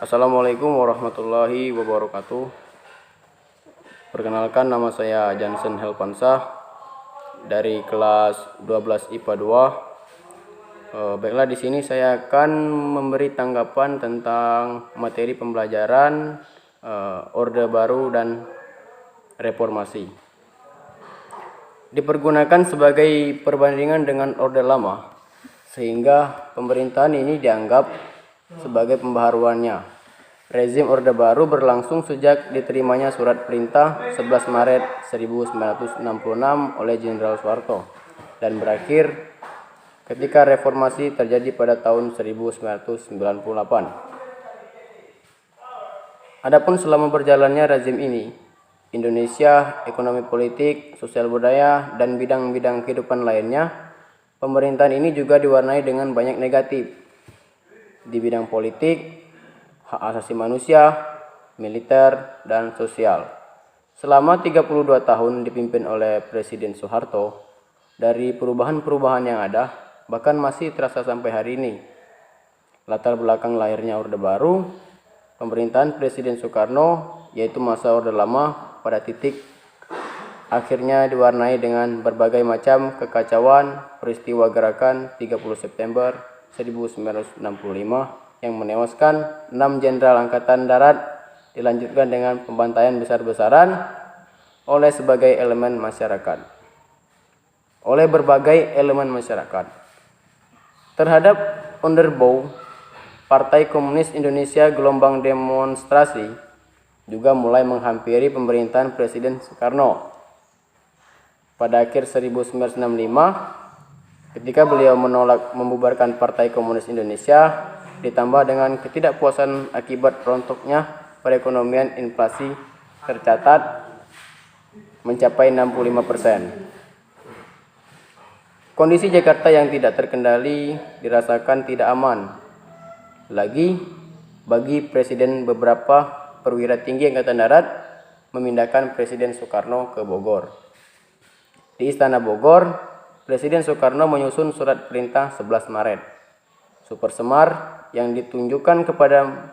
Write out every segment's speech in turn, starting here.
Assalamualaikum warahmatullahi wabarakatuh. Perkenalkan, nama saya Jansen Helpansa dari kelas 12 IPA 2. Baiklah, di sini saya akan memberi tanggapan tentang materi pembelajaran Orde Baru dan Reformasi. Dipergunakan sebagai perbandingan dengan Orde Lama, sehingga pemerintahan ini dianggap sebagai pembaharuannya. Rezim Orde Baru berlangsung sejak diterimanya surat perintah 11 Maret 1966 oleh Jenderal Soeharto dan berakhir ketika reformasi terjadi pada tahun 1998. Adapun selama berjalannya rezim ini, Indonesia, ekonomi politik, sosial budaya, dan bidang-bidang kehidupan lainnya, pemerintahan ini juga diwarnai dengan banyak negatif. Di bidang politik, hak asasi manusia, militer, dan sosial. Selama 32 tahun dipimpin oleh Presiden Soeharto, dari perubahan-perubahan yang ada, bahkan masih terasa sampai hari ini. Latar belakang lahirnya Orde Baru, pemerintahan Presiden Soekarno, yaitu masa Orde Lama, pada titik akhirnya diwarnai dengan berbagai macam kekacauan peristiwa gerakan 30 September 1965 yang menewaskan 6 jenderal angkatan darat, dilanjutkan dengan pembantaian besar-besaran oleh berbagai elemen masyarakat. Terhadap Onderbouw, Partai Komunis Indonesia, gelombang demonstrasi juga mulai menghampiri pemerintahan Presiden Soekarno. Pada akhir 1965, ketika beliau menolak membubarkan Partai Komunis Indonesia, ditambah dengan ketidakpuasan akibat rontoknya perekonomian, inflasi tercatat mencapai 65%. Kondisi Jakarta yang tidak terkendali dirasakan tidak aman lagi bagi Presiden. Beberapa perwira tinggi Angkatan Darat memindahkan Presiden Soekarno ke Bogor. Di Istana Bogor, Presiden Soekarno menyusun surat perintah 11 Maret. Super Semar yang ditunjukkan kepada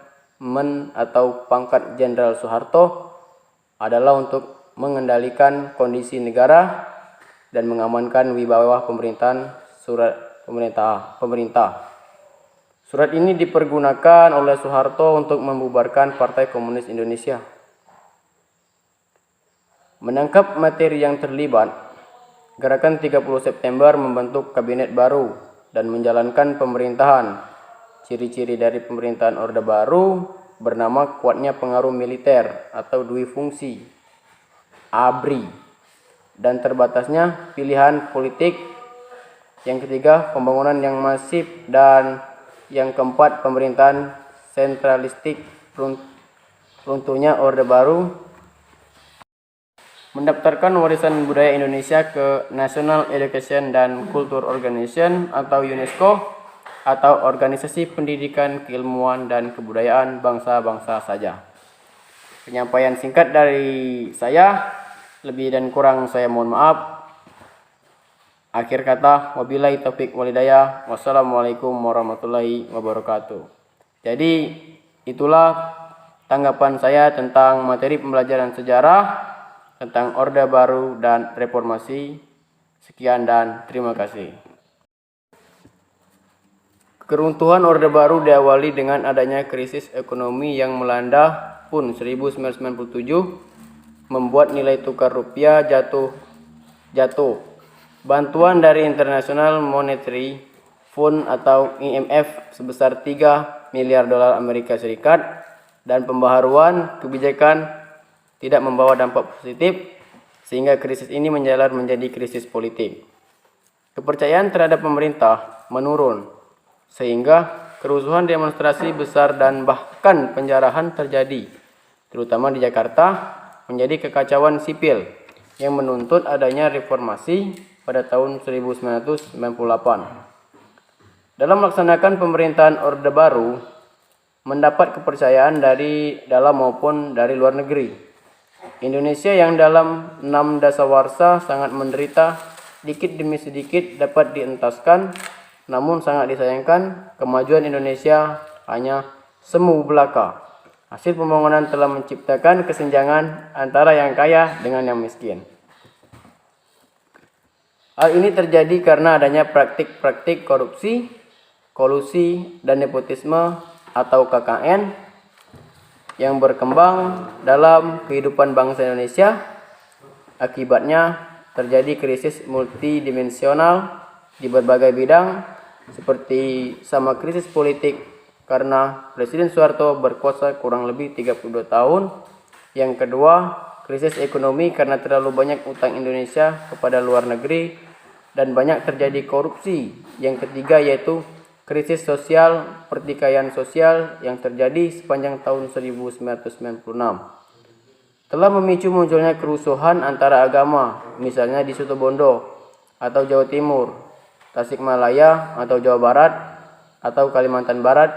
atau pangkat Jenderal Soeharto adalah untuk mengendalikan kondisi negara dan mengamankan wibawa pemerintah. Surat ini dipergunakan oleh Soeharto untuk membubarkan Partai Komunis Indonesia. Menangkap materi yang terlibat, Gerakan 30 September membentuk kabinet baru dan menjalankan pemerintahan. Ciri-ciri dari pemerintahan Orde Baru bernama kuatnya pengaruh militer atau dui fungsi, ABRI, dan terbatasnya pilihan politik. Yang ketiga, pembangunan yang masif, dan yang keempat, pemerintahan sentralistik. Runtuhnya Orde Baru mendaftarkan warisan budaya Indonesia ke National Education and Culture Organization atau UNESCO, atau Organisasi Pendidikan, Keilmuan, dan Kebudayaan Bangsa-Bangsa saja. Penyampaian singkat dari saya, lebih dan kurang saya mohon maaf. Akhir kata, wabillahi taufik walhidayah. Wassalamualaikum warahmatullahi wabarakatuh. Jadi itulah tanggapan saya tentang materi pembelajaran sejarah tentang Orde Baru dan Reformasi. Sekian dan terima kasih. Keruntuhan Orde Baru diawali dengan adanya krisis ekonomi yang melanda pun 1997, membuat nilai tukar rupiah jatuh. Bantuan dari International Monetary Fund atau IMF sebesar 3 miliar dolar Amerika Serikat dan pembaharuan kebijakan tidak membawa dampak positif, sehingga krisis ini menjalar menjadi krisis politik. Kepercayaan terhadap pemerintah menurun, sehingga kerusuhan, demonstrasi besar, dan bahkan penjarahan terjadi, terutama di Jakarta, menjadi kekacauan sipil yang menuntut adanya reformasi pada tahun 1998. Dalam melaksanakan pemerintahan Orde Baru, mendapat kepercayaan dari dalam maupun dari luar negeri. Indonesia yang dalam 6 dasawarsa sangat menderita, dikit demi sedikit dapat dientaskan. Namun sangat disayangkan, kemajuan Indonesia hanya semu belaka. Hasil pembangunan telah menciptakan kesenjangan antara yang kaya dengan yang miskin. Hal ini terjadi karena adanya praktik-praktik korupsi, kolusi, dan nepotisme atau KKN yang berkembang dalam kehidupan bangsa Indonesia. Akibatnya terjadi krisis multidimensional di berbagai bidang, seperti sama krisis politik karena Presiden Soeharto berkuasa kurang lebih 32 tahun. Yang kedua, krisis ekonomi karena terlalu banyak utang Indonesia kepada luar negeri dan banyak terjadi korupsi. Yang ketiga yaitu krisis sosial, pertikaian sosial yang terjadi sepanjang tahun 1996. Telah memicu munculnya kerusuhan antara agama, misalnya di Situbondo atau Jawa Timur, Tasikmalaya atau Jawa Barat, atau Kalimantan Barat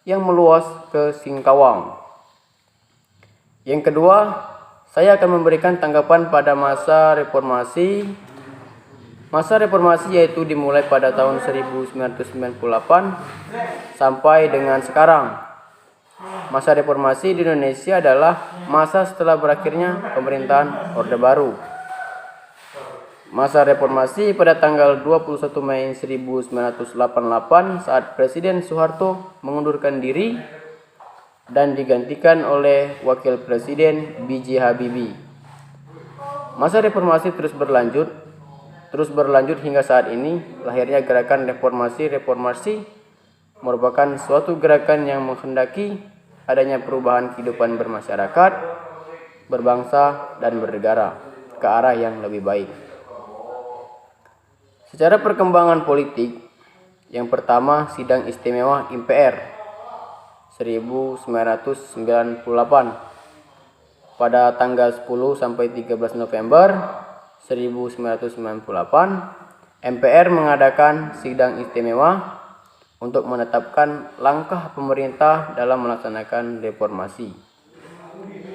yang meluas ke Singkawang. Yang kedua, saya akan memberikan tanggapan pada masa reformasi. Masa reformasi yaitu dimulai pada tahun 1998 sampai dengan sekarang. Masa reformasi di Indonesia adalah masa setelah berakhirnya pemerintahan Orde Baru. Masa reformasi pada tanggal 21 Mei 1988 saat Presiden Soeharto mengundurkan diri dan digantikan oleh Wakil Presiden B.J. Habibie. Masa reformasi terus berlanjut hingga saat ini. Lahirnya gerakan reformasi merupakan suatu gerakan yang menghendaki adanya perubahan kehidupan bermasyarakat, berbangsa, dan bernegara ke arah yang lebih baik. Secara perkembangan politik, yang pertama Sidang Istimewa MPR 1998 pada tanggal 10 sampai 13 November 1998, MPR mengadakan sidang istimewa untuk menetapkan langkah pemerintah dalam melaksanakan reformasi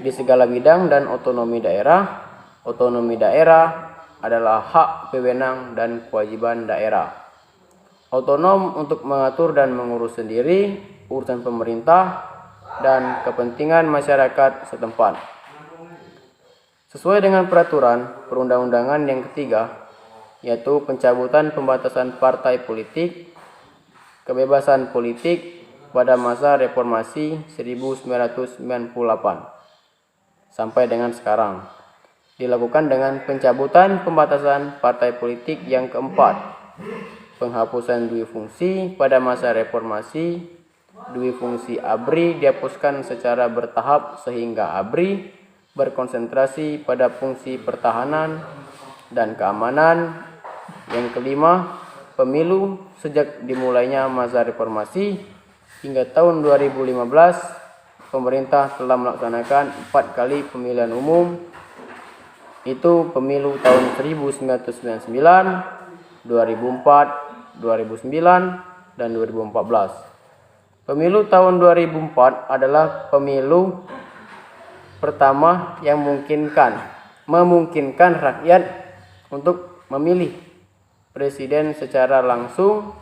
di segala bidang dan otonomi daerah. Otonomi daerah adalah hak, wewenang, dan kewajiban daerah. Otonom untuk mengatur dan mengurus sendiri urusan pemerintah dan kepentingan masyarakat setempat. Sesuai dengan peraturan perundang-undangan yang ketiga, yaitu pencabutan pembatasan partai politik, kebebasan politik pada masa reformasi 1998 sampai dengan sekarang, dilakukan dengan pencabutan pembatasan partai politik yang keempat, penghapusan dui fungsi pada masa reformasi. Dui fungsi ABRI dihapuskan secara bertahap sehingga ABRI berkonsentrasi pada fungsi pertahanan dan keamanan. Yang kelima, pemilu. Sejak dimulainya masa reformasi hingga tahun 2015, pemerintah telah melaksanakan 4 kali pemilihan umum, itu pemilu tahun 1999, 2004, 2009, dan 2014. Pemilu tahun 2004 adalah pemilu pertama yang memungkinkan rakyat untuk memilih presiden secara langsung.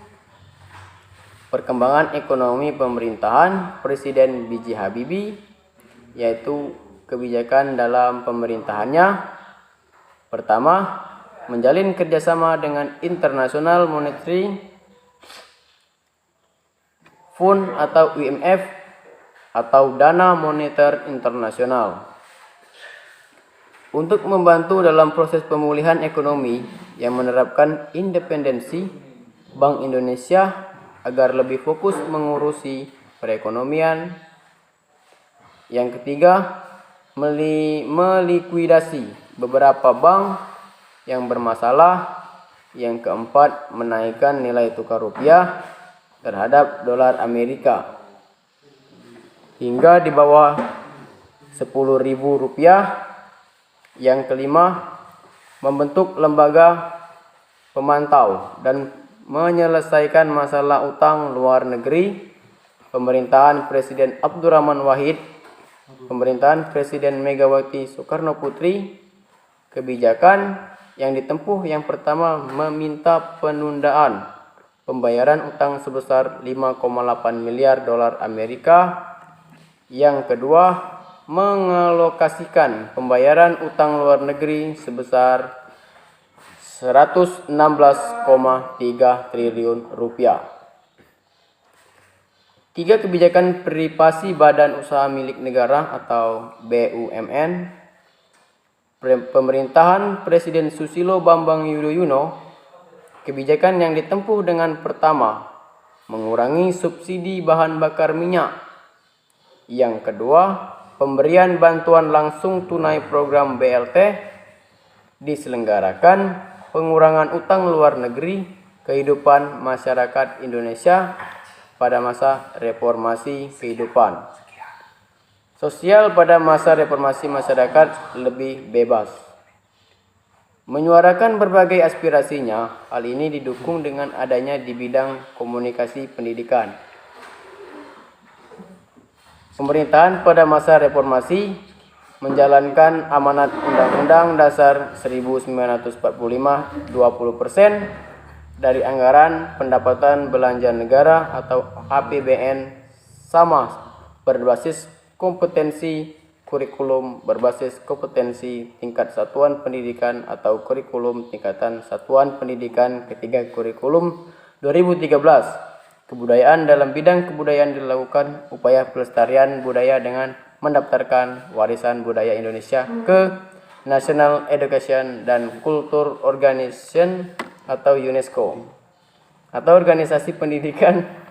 Perkembangan ekonomi pemerintahan Presiden B.J. Habibie, yaitu kebijakan dalam pemerintahannya. Pertama, menjalin kerjasama dengan International Monetary Fund atau IMF atau Dana Moneter Internasional untuk membantu dalam proses pemulihan ekonomi yang menerapkan independensi Bank Indonesia agar lebih fokus mengurusi perekonomian. Yang ketiga, melikuidasi beberapa bank yang bermasalah. Yang keempat, menaikkan nilai tukar rupiah terhadap dolar Amerika hingga di bawah 10.000 rupiah. Yang kelima, membentuk lembaga pemantau dan menyelesaikan masalah utang luar negeri. Pemerintahan Presiden Abdurrahman Wahid, pemerintahan Presiden Megawati Soekarno Putri. Kebijakan yang ditempuh yang pertama, meminta penundaan pembayaran utang sebesar 5,8 miliar dolar Amerika. Yang kedua, mengalokasikan pembayaran utang luar negeri sebesar 116,3 triliun rupiah. 3 kebijakan privasi Badan Usaha Milik Negara atau BUMN. Pemerintahan Presiden Susilo Bambang Yudhoyono, kebijakan yang ditempuh dengan pertama, mengurangi subsidi bahan bakar minyak. Yang kedua, pemberian bantuan langsung tunai program BLT, diselenggarakan pengurangan utang luar negeri, kehidupan masyarakat Indonesia pada masa reformasi kehidupan sosial. Pada masa reformasi masyarakat lebih bebas menyuarakan berbagai aspirasinya. Hal ini didukung dengan adanya di bidang komunikasi pendidikan. Pemerintahan pada masa reformasi menjalankan amanat Undang-Undang Dasar 1945 20% dari anggaran pendapatan belanja negara atau APBN sama berbasis kompetensi kurikulum berbasis kompetensi tingkat satuan pendidikan atau kurikulum tingkatan satuan pendidikan ketiga kurikulum 2013. Kebudayaan. Dalam bidang kebudayaan dilakukan upaya pelestarian budaya dengan mendaftarkan warisan budaya Indonesia ke National Education dan Culture Organization atau UNESCO atau organisasi pendidikan